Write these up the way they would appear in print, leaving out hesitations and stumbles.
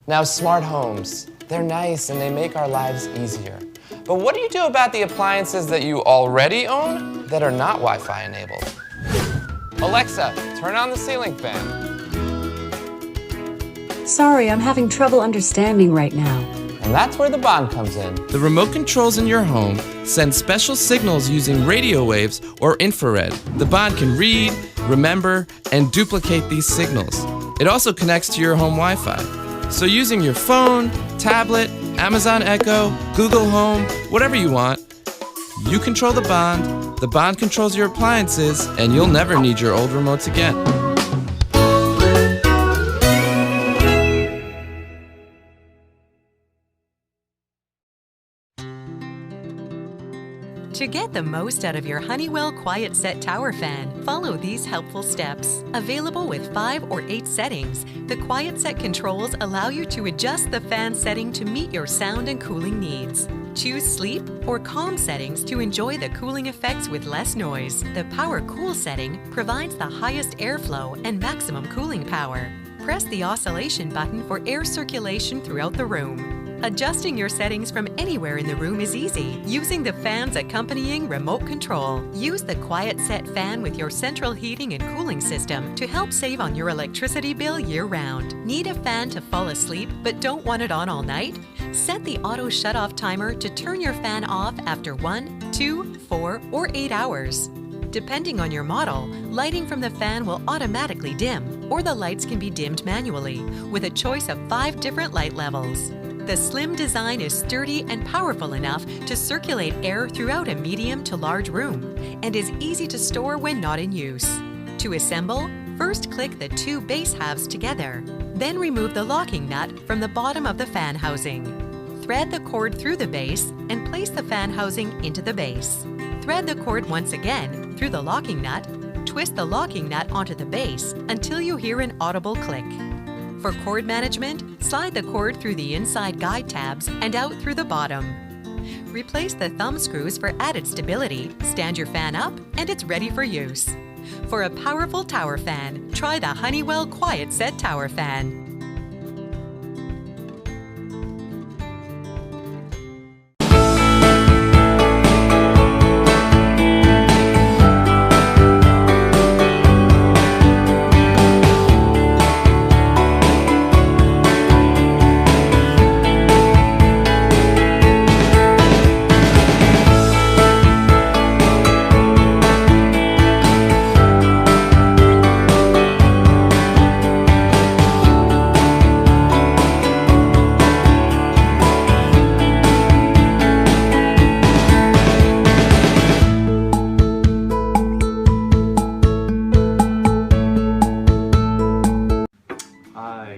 Now, smart homes, they're nice and they make our lives easier. But what do you do about the appliances that you already own that are not Wi-Fi enabled? Alexa, turn on the ceiling fan. Sorry, I'm having trouble understanding right now. And that's where the Bond comes in. The remote controls in your home send special signals using radio waves or infrared. The Bond can read, remember, and duplicate these signals. It also connects to your home Wi-Fi. So using your phone, tablet, Amazon Echo, Google Home, whatever you want, you control the Bond controls your appliances, and you'll never need your old remotes again. To get the most out of your Honeywell QuietSet Tower Fan, follow these helpful steps. Available with 5 or 8 settings, the QuietSet controls allow you to adjust the fan setting to meet your sound and cooling needs. Choose sleep or calm settings to enjoy the cooling effects with less noise. The Power Cool setting provides the highest airflow and maximum cooling power. Press the oscillation button for air circulation throughout the room. Adjusting your settings from anywhere in the room is easy using the fan's accompanying remote control. Use the QuietSet fan with your central heating and cooling system to help save on your electricity bill year-round. Need a fan to fall asleep but don't want it on all night? Set the auto shut-off timer to turn your fan off after 1, 2, 4, or 8 hours. Depending on your model, lighting from the fan will automatically dim, or the lights can be dimmed manually, with a choice of 5 different light levels. The slim design is sturdy and powerful enough to circulate air throughout a medium to large room, and is easy to store when not in use. To assemble, first click the 2 base halves together, then remove the locking nut from the bottom of the fan housing. Thread the cord through the base and place the fan housing into the base. Thread the cord once again through the locking nut, twist the locking nut onto the base until you hear an audible click. For cord management, slide the cord through the inside guide tabs and out through the bottom. Replace the thumb screws for added stability, stand your fan up, and it's ready for use. For a powerful tower fan, try the Honeywell QuietSet Tower Fan.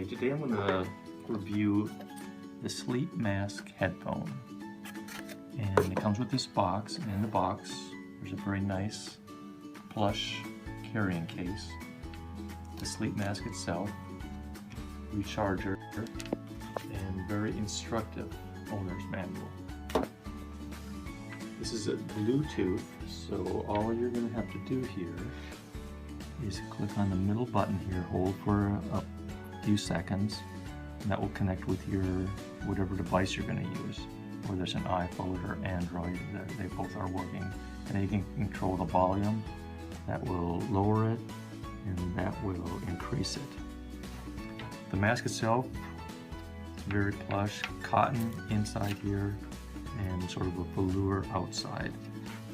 Today I'm going to review the Sleep Mask headphone, and it comes with this box, and in the box there's a very nice plush carrying case, the sleep mask itself, recharger, and very instructive owner's manual. This is a Bluetooth, so all you're going to have to do here is click on the middle button here, hold for a few seconds, and that will connect with your whatever device you're going to use, whether it's an iPhone or Android. They both are working, and then you can control the volume. That will lower it, and that will increase it. The mask itself is very plush, cotton inside here, and sort of a velour outside.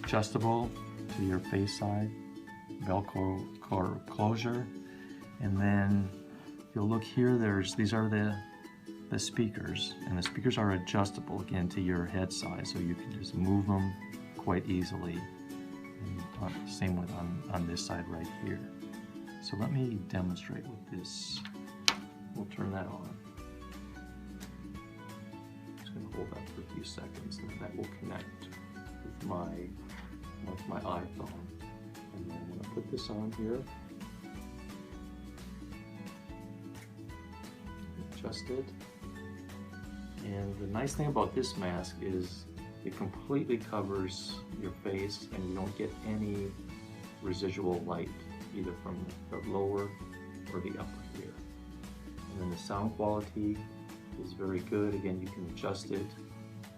Adjustable to your face side, Velcro closure, and then you'll look here, these are the speakers, and the speakers are adjustable again to your head size, so you can just move them quite easily. And same with on this side right here. So let me demonstrate with this. We'll turn that on. I'm just going to hold that for a few seconds, and that will connect with my iPhone. And then I'm going to put this on here. Adjust it. And the nice thing about this mask is it completely covers your face, and you don't get any residual light either from the lower or the upper here. And then the sound quality is very good. Again, you can adjust it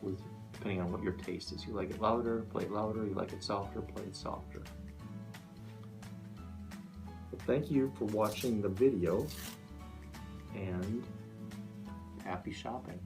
with depending on what your taste is. You like it louder, play it louder. You like it softer, play it softer. Well, thank you for watching the video, and happy shopping.